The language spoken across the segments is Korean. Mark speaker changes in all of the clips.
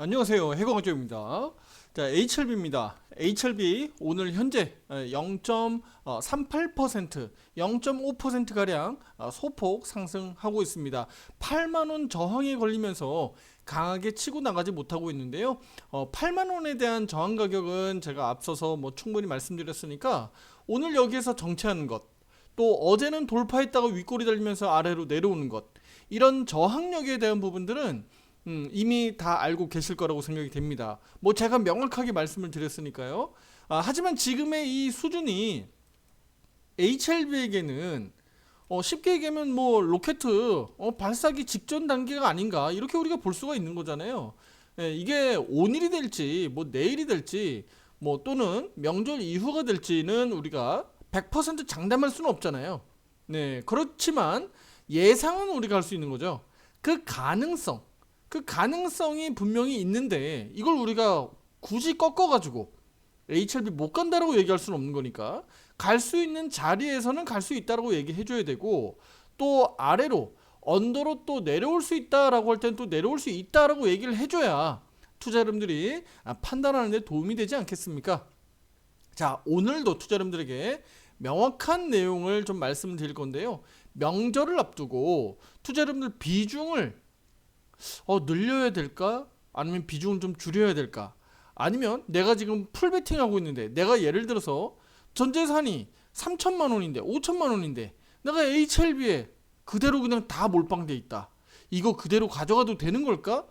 Speaker 1: 안녕하세요. 해공학교입니다. 자, HLB입니다. HLB 오늘 현재 0.38%, 0.5%가량 소폭 상승하고 있습니다. 8만원 저항에 걸리면서 강하게 치고 나가지 못하고 있는데요. 8만원에 대한 저항 가격은 제가 앞서서 충분히 말씀드렸으니까 오늘 여기에서 정체하는 것, 또 어제는 돌파했다가 윗골이 달리면서 아래로 내려오는 것, 이런 저항력에 대한 부분들은 이미 다 알고 계실 거라고 생각이 됩니다. 제가 명확하게 말씀을 드렸으니까요. 하지만 지금의 이 수준이 HLB에게는 쉽게 얘기하면 로켓 발사기 직전 단계가 아닌가, 이렇게 우리가 볼 수가 있는 거잖아요. 이게 오늘이 될지 내일이 될지 또는 명절 이후가 될지는 우리가 100% 장담할 수는 없잖아요. 네, 그렇지만 예상은 우리가 할 수 있는 거죠. 그 가능성이 분명히 있는데 이걸 우리가 굳이 꺾어가지고 HLB 못 간다라고 얘기할 수는 없는 거니까 갈 수 있는 자리에서는 갈 수 있다라고 얘기해줘야 되고, 또 아래로 언더로 또 내려올 수 있다라고 할 때는 또 내려올 수 있다라고 얘기를 해줘야 투자 여러분들이 판단하는 데 도움이 되지 않겠습니까? 자, 오늘도 투자 여러분들에게 명확한 내용을 좀 말씀드릴 건데요. 명절을 앞두고 투자 여러분들 비중을 늘려야 될까? 아니면 비중을 좀 줄여야 될까? 아니면 내가 지금 풀베팅 하고 있는데 내가 예를 들어서 전재산이 3천만 원인데 5천만 원인데 내가 HLB에 그대로 그냥 다 몰빵돼 있다. 이거 그대로 가져가도 되는 걸까?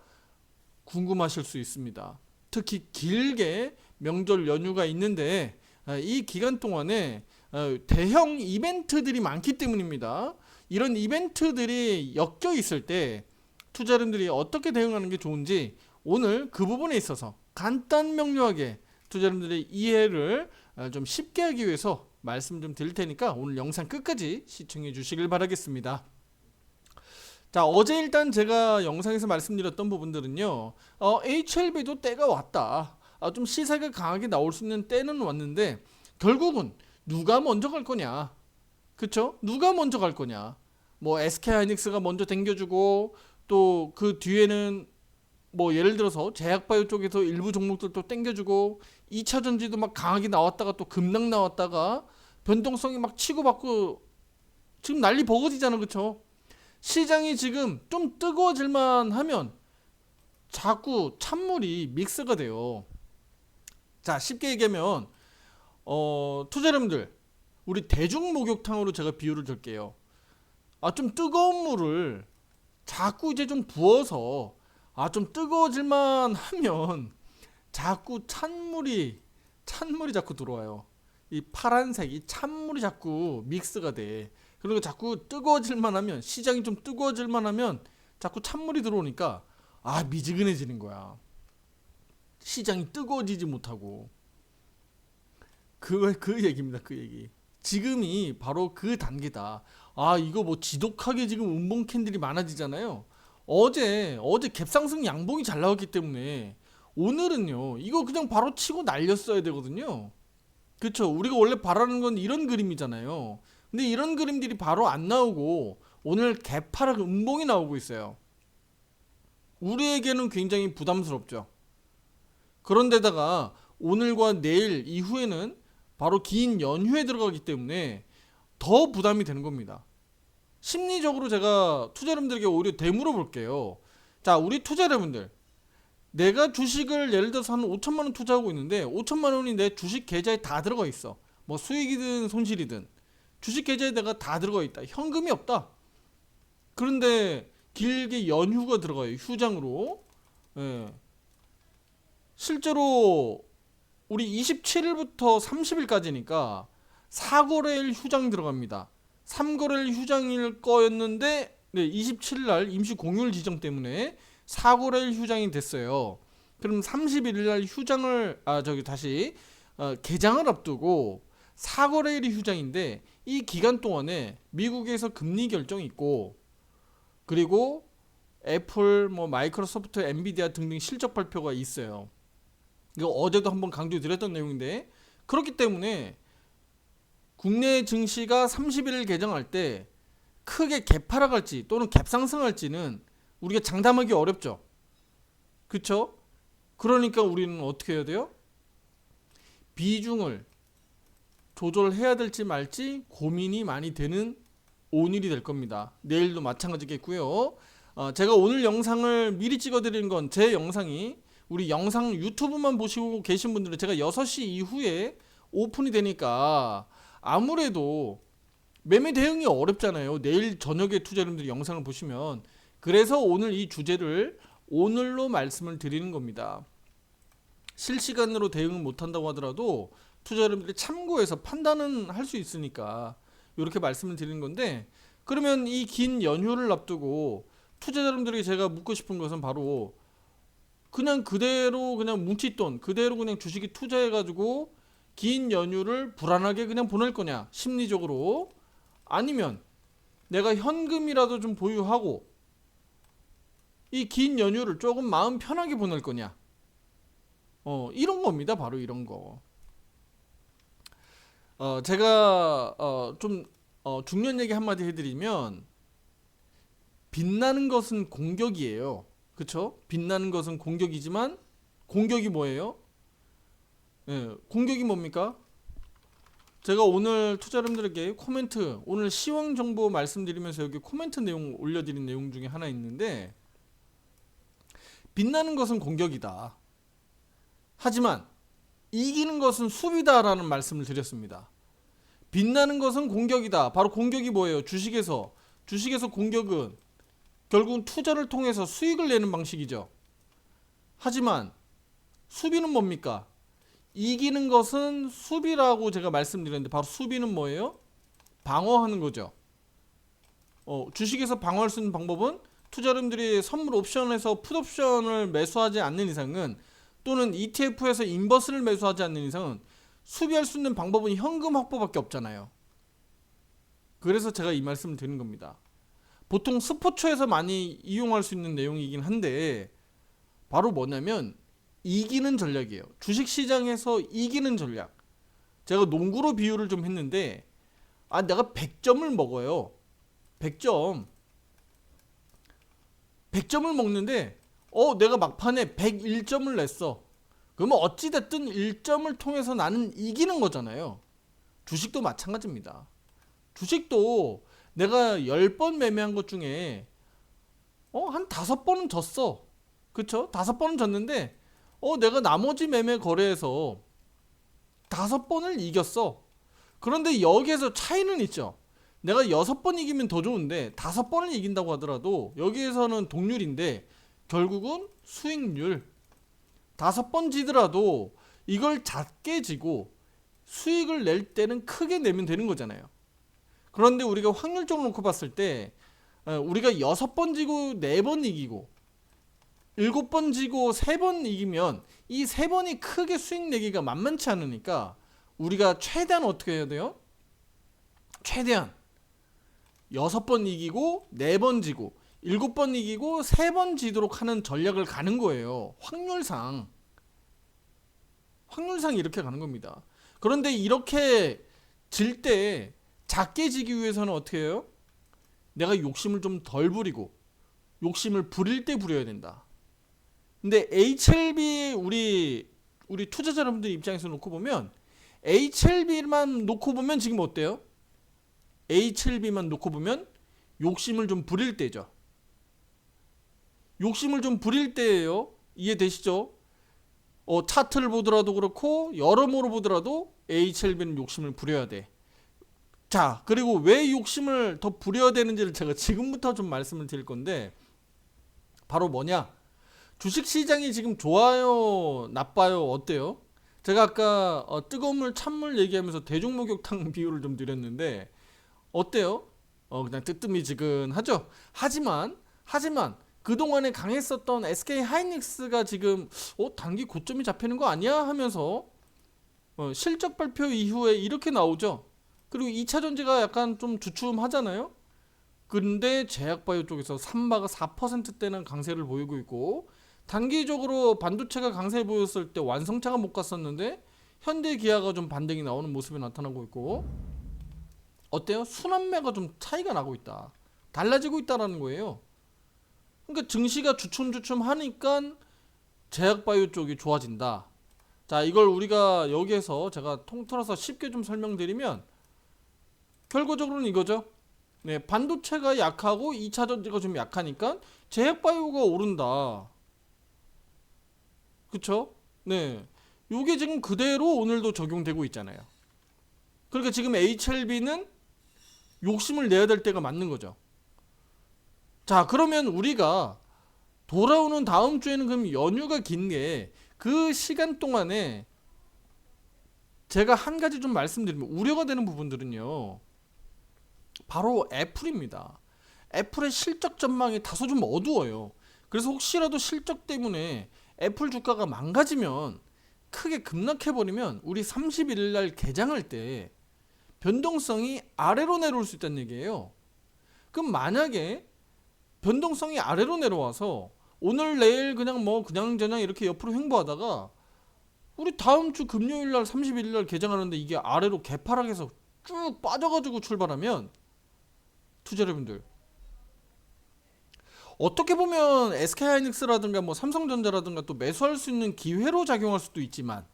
Speaker 1: 궁금하실 수 있습니다. 특히 길게 명절 연휴가 있는데 이 기간 동안에 대형 이벤트들이 많기 때문입니다. 이런 이벤트들이 엮여 있을 때 투자자들이 어떻게 대응하는 게 좋은지 오늘 그 부분에 있어서 간단 명료하게 투자자들의 이해를 좀 쉽게 하기 위해서 말씀 좀 드릴 테니까 오늘 영상 끝까지 시청해 주시길 바라겠습니다. 자, 어제 일단 제가 영상에서 말씀드렸던 부분들은요, HLB도 때가 왔다. 좀 시세가 강하게 나올 수 있는 때는 왔는데 결국은 누가 먼저 갈 거냐, 그쵸? 누가 먼저 갈 거냐. SK하이닉스가 먼저 당겨주고 또 그 뒤에는 예를 들어서 제약바이오 쪽에서 일부 종목들도 땡겨주고 2차전지도 막 강하게 나왔다가 또 급락 나왔다가 변동성이 막 치고받고 지금 난리 버거지잖아, 그쵸? 시장이 지금 좀 뜨거워질만 하면 자꾸 찬물이 믹스가 돼요. 자, 쉽게 얘기하면 투자 여러분들, 우리 대중 목욕탕으로 제가 비유를 들게요. 좀 뜨거운 물을 자꾸 이제 좀 부어서 좀 뜨거워질만 하면 자꾸 찬물이 자꾸 들어와요. 이 파란색이 찬물이 자꾸 믹스가 돼. 그리고 자꾸 뜨거워질만 하면, 시장이 좀 뜨거워질만 하면 자꾸 찬물이 들어오니까 미지근해지는 거야. 시장이 뜨거워지지 못하고. 그 얘기입니다. 그 얘기. 지금이 바로 그 단계다. 이거 지독하게 지금 음봉 캔들이 많아지잖아요. 어제 갭상승 양봉이 잘 나왔기 때문에 오늘은요, 이거 그냥 바로 치고 날렸어야 되거든요. 그쵸? 우리가 원래 바라는 건 이런 그림이잖아요. 근데 이런 그림들이 바로 안 나오고 오늘 개파락 음봉이 나오고 있어요. 우리에게는 굉장히 부담스럽죠. 그런데다가 오늘과 내일 이후에는 바로 긴 연휴에 들어가기 때문에 더 부담이 되는 겁니다. 심리적으로 제가 투자 여러분들에게 오히려 되물어 볼게요. 자, 우리 투자 여러분들, 내가 주식을 예를 들어서 한 5천만 원 투자하고 있는데 5천만 원이 내 주식 계좌에 다 들어가 있어. 수익이든 손실이든 주식 계좌에 내가 다 들어가 있다. 현금이 없다. 그런데 길게 연휴가 들어가요. 휴장으로. 예. 실제로 우리 27일부터 30일까지니까 4거래일 휴장 들어갑니다. 3거래일 휴장일 거였는데 27일날 임시 공휴일 지정 때문에 4거래일 휴장이 됐어요. 그럼 31일날 휴장을 개장을 앞두고 4거래일이 휴장인데 이 기간 동안에 미국에서 금리 결정이 있고, 그리고 애플, 마이크로소프트, 엔비디아 등등 실적 발표가 있어요. 이거 어제도 한번 강조드렸던 내용인데, 그렇기 때문에 국내 증시가 31일 개장할 때 크게 갭하락할지 또는 갭상승할지는 우리가 장담하기 어렵죠. 그쵸? 그러니까 우리는 어떻게 해야 돼요? 비중을 조절해야 될지 말지 고민이 많이 되는 오늘이 될 겁니다. 내일도 마찬가지겠고요. 제가 오늘 영상을 미리 찍어드리는 건 제 영상이 우리 영상 유튜브만 보시고 계신 분들은 제가 6시 이후에 오픈이 되니까 아무래도 매매 대응이 어렵잖아요. 내일 저녁에 투자자분들이 영상을 보시면. 그래서 오늘 이 주제를 오늘로 말씀을 드리는 겁니다. 실시간으로 대응을 못한다고 하더라도 투자자분들이 참고해서 판단은 할 수 있으니까 이렇게 말씀을 드리는 건데, 그러면 이 긴 연휴를 앞두고 투자자분들에게 제가 묻고 싶은 것은 바로 그냥 그대로 그냥 뭉칫돈 그대로 그냥 주식에 투자해가지고 긴 연휴를 불안하게 그냥 보낼 거냐 심리적으로, 아니면 내가 현금이라도 좀 보유하고 이 긴 연휴를 조금 마음 편하게 보낼 거냐, 이런 겁니다. 바로 이런 거. 제가 좀 중요한 얘기 한마디 해드리면, 빛나는 것은 공격이에요. 그쵸? 빛나는 것은 공격이지만 공격이 뭐예요? 예, 공격이 뭡니까? 제가 오늘 투자자분들에게 코멘트, 오늘 시황 정보 말씀드리면서 여기 코멘트 내용 올려드린 내용 중에 하나 있는데, 빛나는 것은 공격이다. 하지만 이기는 것은 수비다라는 말씀을 드렸습니다. 빛나는 것은 공격이다. 바로 공격이 뭐예요? 주식에서 공격은 결국은 투자를 통해서 수익을 내는 방식이죠. 하지만 수비는 뭡니까? 이기는 것은 수비라고 제가 말씀드렸는데, 바로 수비는 뭐예요? 방어하는 거죠. 주식에서 방어할 수 있는 방법은 투자자분들이 선물 옵션에서 풋 옵션을 매수하지 않는 이상은, 또는 ETF에서 인버스를 매수하지 않는 이상은 수비할 수 있는 방법은 현금 확보밖에 없잖아요. 그래서 제가 이 말씀을 드리는 겁니다. 보통 스포츠에서 많이 이용할 수 있는 내용이긴 한데, 바로 뭐냐면 이기는 전략이에요. 주식시장에서 이기는 전략. 제가 농구로 비유를 좀 했는데, 내가 100점을 먹어요. 100점을 먹는데 내가 막판에 101점을 냈어. 그러면 어찌됐든 1점을 통해서 나는 이기는 거잖아요. 주식도 마찬가지입니다. 주식도 내가 10번 매매한 것 중에 한 5번은 졌어. 그쵸? 5번은 졌는데 내가 나머지 매매 거래에서 5번을 이겼어. 그런데 여기에서 차이는 있죠. 내가 6번 이기면 더 좋은데 5번을 이긴다고 하더라도 여기에서는 동률인데 결국은 수익률, 5번 지더라도 이걸 작게 지고 수익을 낼 때는 크게 내면 되는 거잖아요. 그런데 우리가 확률적으로 놓고 봤을 때 우리가 6번 지고 4번 이기고 7번 지고 3번 이기면 이 3번이 크게 수익 내기가 만만치 않으니까 우리가 최대한 어떻게 해야 돼요? 최대한 6번 이기고 4번 지고 7번 이기고 3번 지도록 하는 전략을 가는 거예요. 확률상 이렇게 가는 겁니다. 그런데 이렇게 질 때 작게 지기 위해서는 어떻게 해요? 내가 욕심을 좀 덜 부리고 욕심을 부릴 때 부려야 된다. 근데 HLB 우리 투자자 여러분들 입장에서 놓고 보면, HLB만 놓고 보면 지금 어때요? HLB만 놓고 보면 욕심을 좀 부릴 때죠. 욕심을 좀 부릴 때예요. 이해되시죠? 차트를 보더라도 그렇고 여러모로 보더라도 HLB는 욕심을 부려야 돼. 자, 그리고 왜 욕심을 더 부려야 되는지를 제가 지금부터 좀 말씀을 드릴 건데, 바로 뭐냐? 주식시장이 지금 좋아요, 나빠요, 어때요? 제가 아까 뜨거운 물, 찬물 얘기하면서 대중목욕탕 비유를 좀 드렸는데 어때요? 그냥 뜨뜻미지근하죠? 하지만 그동안에 강했었던 SK 하이닉스가 지금 단기 고점이 잡히는 거 아니야? 하면서 실적 발표 이후에 이렇게 나오죠. 그리고 2차전지가 약간 좀 주춤하잖아요. 근데 제약바이오 쪽에서 삼바가 4%대는 강세를 보이고 있고, 단기적으로 반도체가 강세 보였을 때 완성차가 못 갔었는데 현대 기아가 좀 반등이 나오는 모습이 나타나고 있고, 어때요? 순환매가 좀 차이가 나고 있다. 달라지고 있다라는 거예요. 그러니까 증시가 주춤주춤 하니까 제약바이오 쪽이 좋아진다. 자, 이걸 우리가 여기에서 제가 통틀어서 쉽게 좀 설명드리면 결과적으로는 이거죠. 네, 반도체가 약하고 2차 전지가 좀 약하니까 제약바이오가 오른다. 그쵸? 네, 요게 지금 그대로 오늘도 적용되고 있잖아요. 그러니까 지금 HLB는 욕심을 내야 될 때가 맞는 거죠. 자, 그러면 우리가 돌아오는 다음 주에는 그럼 연휴가 긴 게 그 시간 동안에 제가 한 가지 좀 말씀드리면 우려가 되는 부분들은요, 바로 애플입니다. 애플의 실적 전망이 다소 좀 어두워요. 그래서 혹시라도 실적 때문에 애플 주가가 망가지면 크게 급락해버리면 우리 31일 날 개장할 때 변동성이 아래로 내려올 수 있다는 얘기예요. 그럼 만약에 변동성이 아래로 내려와서 오늘 내일 그냥 뭐 그냥저냥 이렇게 옆으로 횡보하다가 우리 다음 주 금요일 날 31일 날 개장하는데 이게 아래로 개파락해서 쭉 빠져가지고 출발하면 투자 여러분들 어떻게 보면 SK하이닉스라든가 뭐 삼성전자라든가 또 매수할 수 있는 기회로 작용할 수도 있지만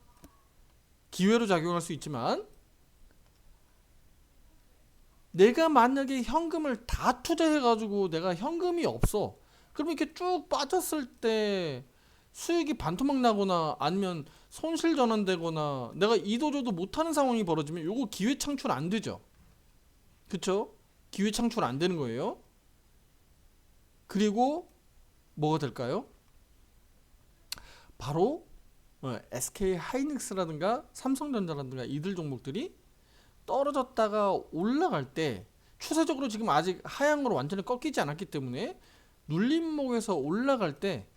Speaker 1: 내가 만약에 현금을 다 투자해가지고 내가 현금이 없어. 그럼 이렇게 쭉 빠졌을 때 수익이 반토막 나거나 아니면 손실 전환되거나 내가 이도저도 못하는 상황이 벌어지면 요거 기회 창출 안 되죠. 그쵸? 기회 창출 안 되는 거예요. 그리고 뭐가 될까요? 바로 SK 하이닉스라든가 삼성전자라든가 이들 종목들이 떨어졌다가 올라갈 때 추세적으로 지금 아직 하향으로 완전히 꺾이지 않았기 때문에 눌림목에서 올라갈 때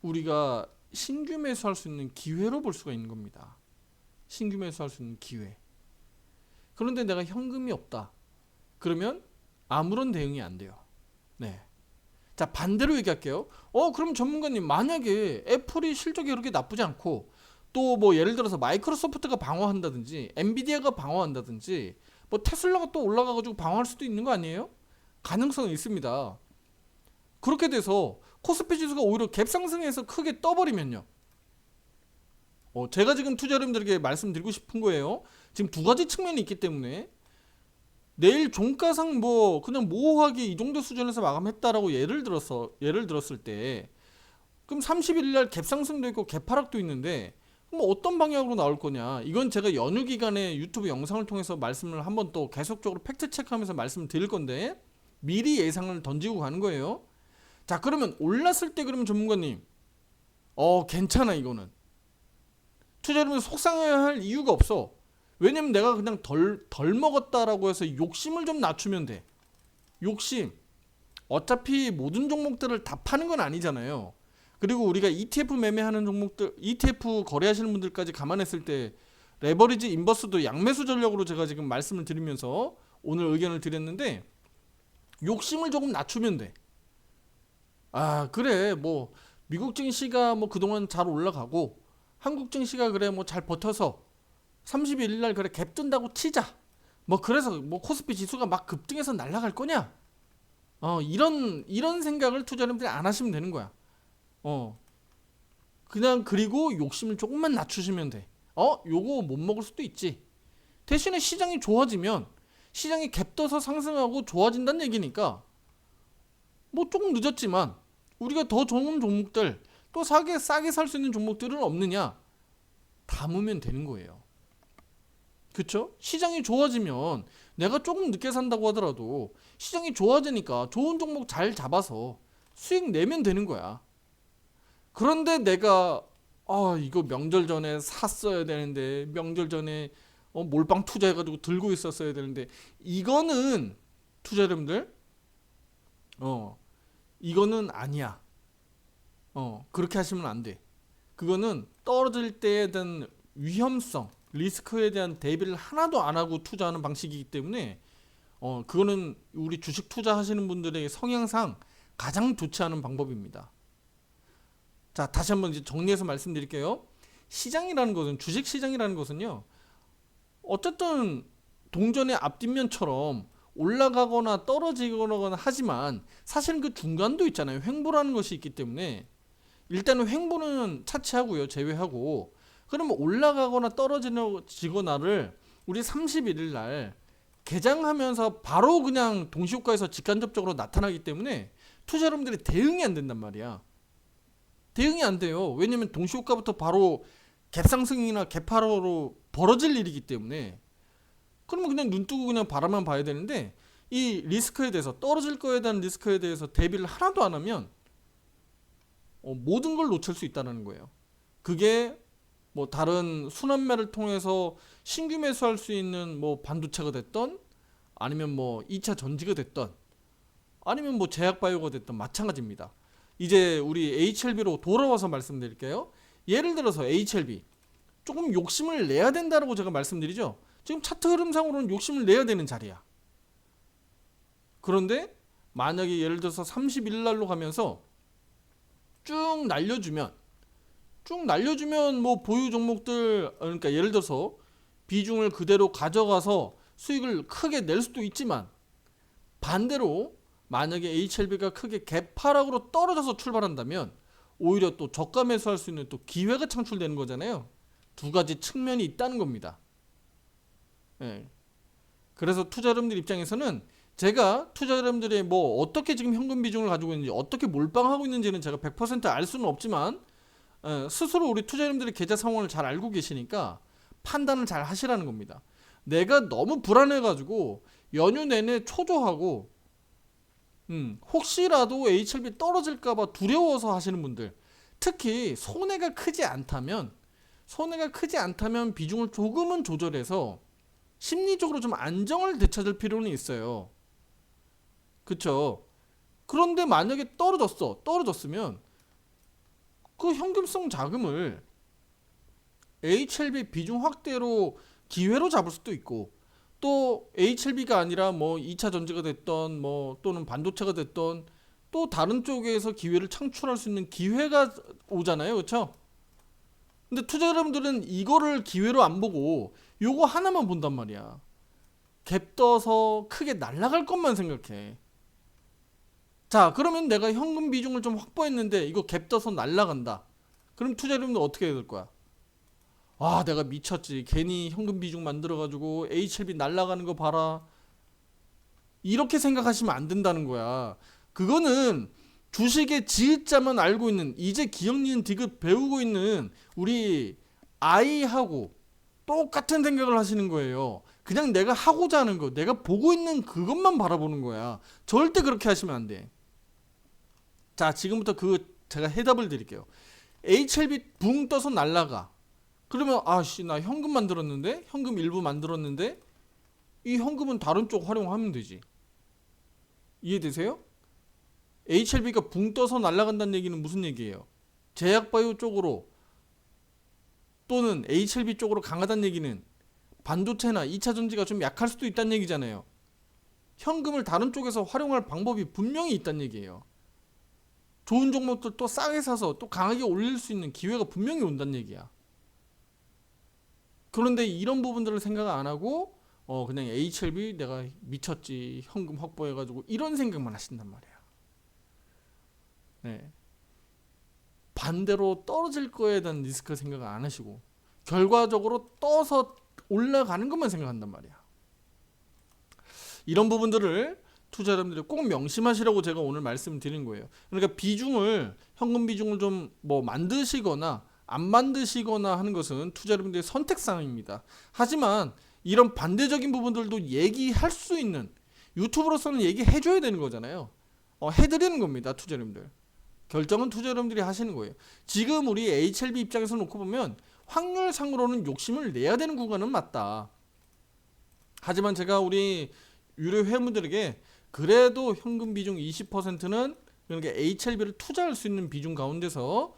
Speaker 1: 우리가 신규 매수할 수 있는 기회로 볼 수가 있는 겁니다. 신규 매수할 수 있는 기회. 그런데 내가 현금이 없다. 그러면 아무런 대응이 안 돼요. 네. 자, 반대로 얘기할게요. 그럼 전문가님, 만약에 애플이 실적이 그렇게 나쁘지 않고 또 뭐 예를 들어서 마이크로소프트가 방어한다든지 엔비디아가 방어한다든지 뭐 테슬라가 또 올라가가지고 방어할 수도 있는 거 아니에요? 가능성은 있습니다. 그렇게 돼서 코스피 지수가 오히려 갭 상승해서 크게 떠버리면요. 제가 지금 투자 여러분들에게 말씀드리고 싶은 거예요. 지금 두 가지 측면이 있기 때문에 내일 종가상 뭐 그냥 모호하게 이 정도 수준에서 마감했다라고 예를 들었을 때 그럼 31일 날 갭 상승도 있고 갭 하락도 있는데 그럼 어떤 방향으로 나올 거냐? 이건 제가 연휴 기간에 유튜브 영상을 통해서 말씀을 한번 또 계속적으로 팩트 체크하면서 말씀을 드릴 건데 미리 예상을 던지고 가는 거예요. 자, 그러면 올랐을 때 그러면 전문가님, 괜찮아 이거는. 투자 여러분 속상해할 이유가 없어. 왜냐면 내가 그냥 덜 먹었다라고 해서 욕심을 좀 낮추면 돼. 욕심. 어차피 모든 종목들을 다 파는 건 아니잖아요. 그리고 우리가 ETF 매매하는 종목들, ETF 거래하시는 분들까지 감안했을 때 레버리지 인버스도 양매수 전략으로 제가 지금 말씀을 드리면서 오늘 의견을 드렸는데 욕심을 조금 낮추면 돼. 그래 뭐 미국 증시가 뭐 그동안 잘 올라가고 한국 증시가 그래 뭐 잘 버텨서 31일 날 그래 갭 뜬다고 치자. 뭐 그래서 뭐 코스피 지수가 막 급등해서 날아갈 거냐? 이런 생각을 투자자분들이 안 하시면 되는 거야. 그냥 그리고 욕심을 조금만 낮추시면 돼. 요거 못 먹을 수도 있지. 대신에 시장이 좋아지면 시장이 갭 떠서 상승하고 좋아진다는 얘기니까 뭐 조금 늦었지만 우리가 더 좋은 종목들 또 싸게 살 수 있는 종목들은 없느냐? 담으면 되는 거예요. 그쵸? 시장이 좋아지면 내가 조금 늦게 산다고 하더라도 시장이 좋아지니까 좋은 종목 잘 잡아서 수익 내면 되는 거야. 그런데 내가 이거 명절 전에 샀어야 되는데 명절 전에 몰빵 투자해가지고 들고 있었어야 되는데 이거는 투자 여러분들 이거는 아니야. 그렇게 하시면 안 돼. 그거는 떨어질 때에 대한 위험성 리스크에 대한 대비를 하나도 안 하고 투자하는 방식이기 때문에 그거는 우리 주식 투자하시는 분들의 성향상 가장 좋지 않은 방법입니다. 자, 다시 한번 이제 정리해서 말씀드릴게요. 시장이라는 것은 주식 시장이라는 것은요. 어쨌든 동전의 앞뒷면처럼 올라가거나 떨어지거나 하지만 사실은 그 중간도 있잖아요. 횡보라는 것이 있기 때문에 일단은 횡보는 차치하고요. 제외하고. 그러면 올라가거나 떨어지거나를 우리 31일 날 개장하면서 바로 그냥 동시효과에서 직간접적으로 나타나기 때문에 투자 여러분들이 대응이 안 된단 말이야. 대응이 안 돼요. 왜냐면 동시효과부터 바로 갭상승이나 갭하로로 벌어질 일이기 때문에. 그러면 그냥 눈 뜨고 그냥 바라만 봐야 되는데, 이 리스크에 대해서, 떨어질 거에 대한 리스크에 대해서 대비를 하나도 안 하면 모든 걸 놓칠 수 있다는 거예요. 그게 뭐 다른 순환매를 통해서 신규 매수할 수 있는 뭐 반도체가 됐던, 아니면 뭐 2차 전지가 됐던, 아니면 뭐 제약바이오가 됐던 마찬가지입니다. 이제 우리 HLB로 돌아와서 말씀드릴게요. 예를 들어서 HLB 조금 욕심을 내야 된다라고 제가 말씀드리죠. 지금 차트 흐름상으로는 욕심을 내야 되는 자리야. 그런데 만약에 예를 들어서 31일 날로 가면서 쭉 날려주면 뭐 보유 종목들, 그러니까 예를 들어서 비중을 그대로 가져가서 수익을 크게 낼 수도 있지만, 반대로 만약에 HLB가 크게 갭하락으로 떨어져서 출발한다면 오히려 또 저가 매수할 수 있는 또 기회가 창출되는 거잖아요. 두 가지 측면이 있다는 겁니다. 예. 그래서 투자 여러분들 입장에서는 제가 투자 여러분들의 뭐 어떻게 지금 현금 비중을 가지고 있는지, 어떻게 몰빵하고 있는지는 제가 100% 알 수는 없지만, 스스로 우리 투자 여러분들의 계좌 상황을 잘 알고 계시니까 판단을 잘 하시라는 겁니다. 내가 너무 불안해가지고 연휴 내내 초조하고 혹시라도 HLB 떨어질까봐 두려워서 하시는 분들, 특히 손해가 크지 않다면 비중을 조금은 조절해서 심리적으로 좀 안정을 되찾을 필요는 있어요. 그쵸? 그런데 만약에 떨어졌으면 그 현금성 자금을 HLB 비중 확대로 기회로 잡을 수도 있고, 또 HLB가 아니라 뭐 2차 전지가 됐던 뭐 또는 반도체가 됐던 또 다른 쪽에서 기회를 창출할 수 있는 기회가 오잖아요. 그렇죠? 근데 투자 여러분들은 이거를 기회로 안 보고 요거 하나만 본단 말이야. 갭 떠서 크게 날아갈 것만 생각해. 자, 그러면 내가 현금 비중을 좀 확보했는데 이거 갭 떠서 날아간다. 그럼 투자 여러분들 어떻게 해야 될 거야? 아, 내가 미쳤지. 괜히 현금 비중 만들어가지고 HLB 날아가는 거 봐라. 이렇게 생각하시면 안 된다는 거야. 그거는 주식의 지읒자만 알고 있는, 이제 기억 니은 디귿 배우고 있는 우리 아이하고 똑같은 생각을 하시는 거예요. 그냥 내가 하고자 하는 거, 내가 보고 있는 그것만 바라보는 거야. 절대 그렇게 하시면 안 돼. 자, 지금부터 제가 해답을 드릴게요. HLB 붕 떠서 날라가. 그러면 아씨, 나 현금 만들었는데, 현금 일부 만들었는데 이 현금은 다른 쪽 활용하면 되지. 이해되세요? HLB가 붕 떠서 날아간다는 얘기는 무슨 얘기예요? 제약바이오 쪽으로 또는 HLB 쪽으로 강하다는 얘기는 반도체나 2차 전지가 좀 약할 수도 있다는 얘기잖아요. 현금을 다른 쪽에서 활용할 방법이 분명히 있다는 얘기예요. 좋은 종목들 또 싸게 사서 또 강하게 올릴 수 있는 기회가 분명히 온다는 얘기야. 그런데 이런 부분들을 생각 안 하고 그냥 HLB 내가 미쳤지, 현금 확보해가지고 이런 생각만 하신단 말이야. 네. 반대로 떨어질 거에 대한 리스크 생각을 안 하시고 결과적으로 떠서 올라가는 것만 생각한단 말이야. 이런 부분들을 투자 여러분들이 꼭 명심하시라고 제가 오늘 말씀드린 거예요. 그러니까 현금 비중을 좀 뭐 만드시거나 안 만드시거나 하는 것은 투자 여러분들의 선택사항입니다. 하지만 이런 반대적인 부분들도 얘기할 수 있는, 유튜브로서는 얘기해줘야 되는 거잖아요. 해드리는 겁니다. 투자 여러분들. 결정은 투자 여러분들이 하시는 거예요. 지금 우리 HLB 입장에서 놓고 보면 확률상으로는 욕심을 내야 되는 구간은 맞다. 하지만 제가 우리 유료 회원분들에게 그래도 현금 비중 20%는, 그러니까 HLB를 투자할 수 있는 비중 가운데서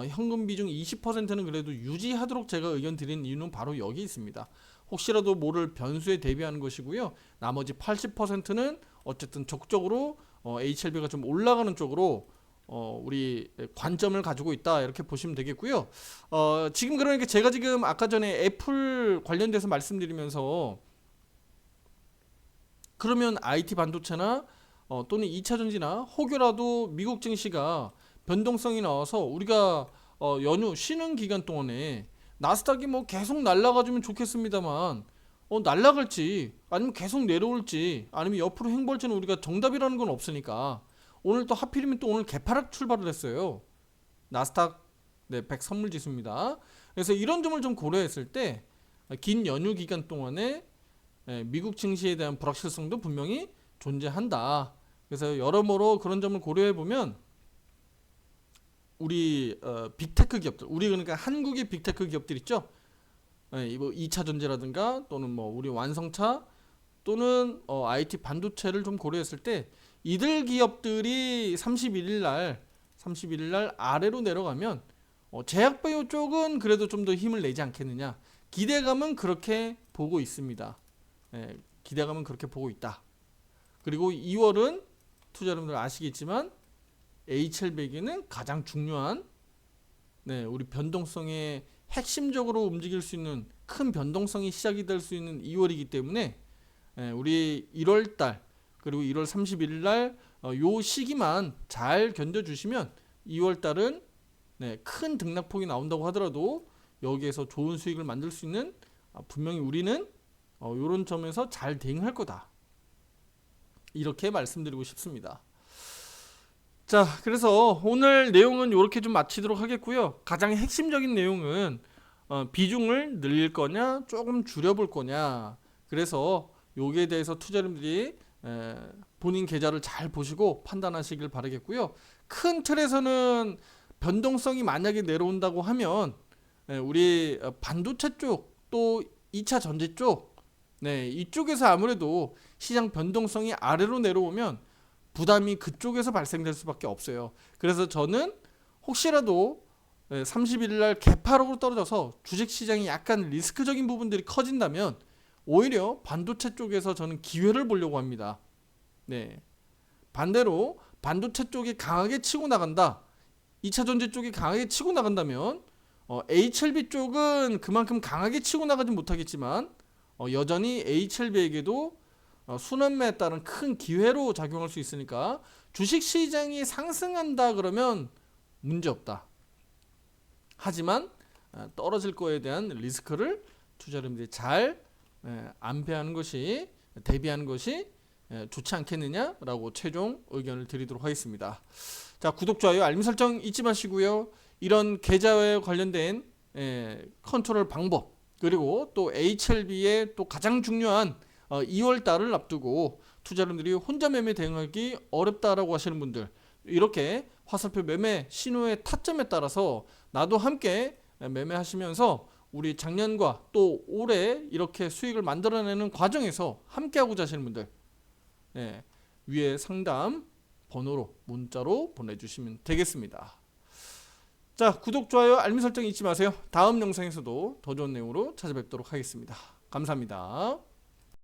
Speaker 1: 현금 비중 20%는 그래도 유지하도록 제가 의견 드린 이유는 바로 여기 있습니다. 혹시라도 모를 변수에 대비하는 것이고요. 나머지 80%는 어쨌든 적극적으로 HLB가 좀 올라가는 쪽으로 우리 관점을 가지고 있다, 이렇게 보시면 되겠고요. 지금 그러니까 제가 지금 아까 전에 애플 관련돼서 말씀드리면서 그러면 IT 반도체나 또는 2차 전지나 혹여라도 미국 증시가 변동성이 나와서 우리가 연휴 쉬는 기간 동안에 나스닥이 뭐 계속 날아가주면 좋겠습니다만 날아갈지 아니면 계속 내려올지 아니면 옆으로 횡보할지는 우리가 정답이라는 건 없으니까 오늘 또 하필이면 또 오늘 개파락 출발을 했어요. 나스닥 100 선물 지수입니다. 그래서 이런 점을 좀 고려했을 때 긴 연휴 기간 동안에 미국 증시에 대한 불확실성도 분명히 존재한다. 그래서 여러모로 그런 점을 고려해 보면 우리 빅테크 기업들, 우리 그러니까 한국의 빅테크 기업들 있죠. 이거 2차 전지라든가 또는 뭐 우리 완성차 또는 IT 반도체를 좀 고려했을 때 이들 기업들이 31일 날 아래로 내려가면 제약바이오 쪽은 그래도 좀 더 힘을 내지 않겠느냐. 기대감은 그렇게 보고 있습니다. 기대감은 그렇게 보고 있다. 그리고 2월은 투자 여러분들 아시겠지만 HL백에는 가장 중요한 우리 변동성에 핵심적으로 움직일 수 있는 큰 변동성이 시작이 될 수 있는 2월이기 때문에 우리 1월달 그리고 1월 31일 날 요 시기만 잘 견뎌주시면 2월달은 큰 등락폭이 나온다고 하더라도 여기에서 좋은 수익을 만들 수 있는 분명히 우리는 이런 점에서 잘 대응할 거다. 이렇게 말씀드리고 싶습니다. 자, 그래서 오늘 내용은 이렇게 좀 마치도록 하겠고요. 가장 핵심적인 내용은 비중을 늘릴 거냐 조금 줄여볼 거냐. 그래서 여기에 대해서 투자자분들이 본인 계좌를 잘 보시고 판단하시길 바라겠고요. 큰 틀에서는 변동성이 만약에 내려온다고 하면 우리 반도체 쪽 또 2차 전지 쪽 이쪽에서 아무래도 시장 변동성이 아래로 내려오면 부담이 그쪽에서 발생될 수밖에 없어요. 그래서 저는 혹시라도 31일 날 개파락으로 떨어져서 주식시장이 약간 리스크적인 부분들이 커진다면 오히려 반도체 쪽에서 저는 기회를 보려고 합니다. 반대로 반도체 쪽이 강하게 치고 나간다. 2차 전지 쪽이 강하게 치고 나간다면 HLB 쪽은 그만큼 강하게 치고 나가지 못하겠지만 여전히 HLB에게도 순환매에 따른 큰 기회로 작용할 수 있으니까 주식시장이 상승한다 그러면 문제없다. 하지만 떨어질 거에 대한 리스크를 투자자분들이 잘 안배하는 것이 대비하는 것이 좋지 않겠느냐라고 최종 의견을 드리도록 하겠습니다. 자, 구독, 좋아요, 알림 설정 잊지 마시고요. 이런 계좌에 관련된 컨트롤 방법 그리고 또 HLB의 또 가장 중요한 2월달을 앞두고 투자자분들이 혼자 매매 대응하기 어렵다라고 하시는 분들 이렇게 화살표 매매 신호의 타점에 따라서 나도 함께 매매하시면서 우리 작년과 또 올해 이렇게 수익을 만들어내는 과정에서 함께하고자 하시는 분들 위에 상담 번호로 문자로 보내주시면 되겠습니다. 자, 구독, 좋아요, 알림 설정 잊지 마세요. 다음 영상에서도 더 좋은 내용으로 찾아뵙도록 하겠습니다. 감사합니다.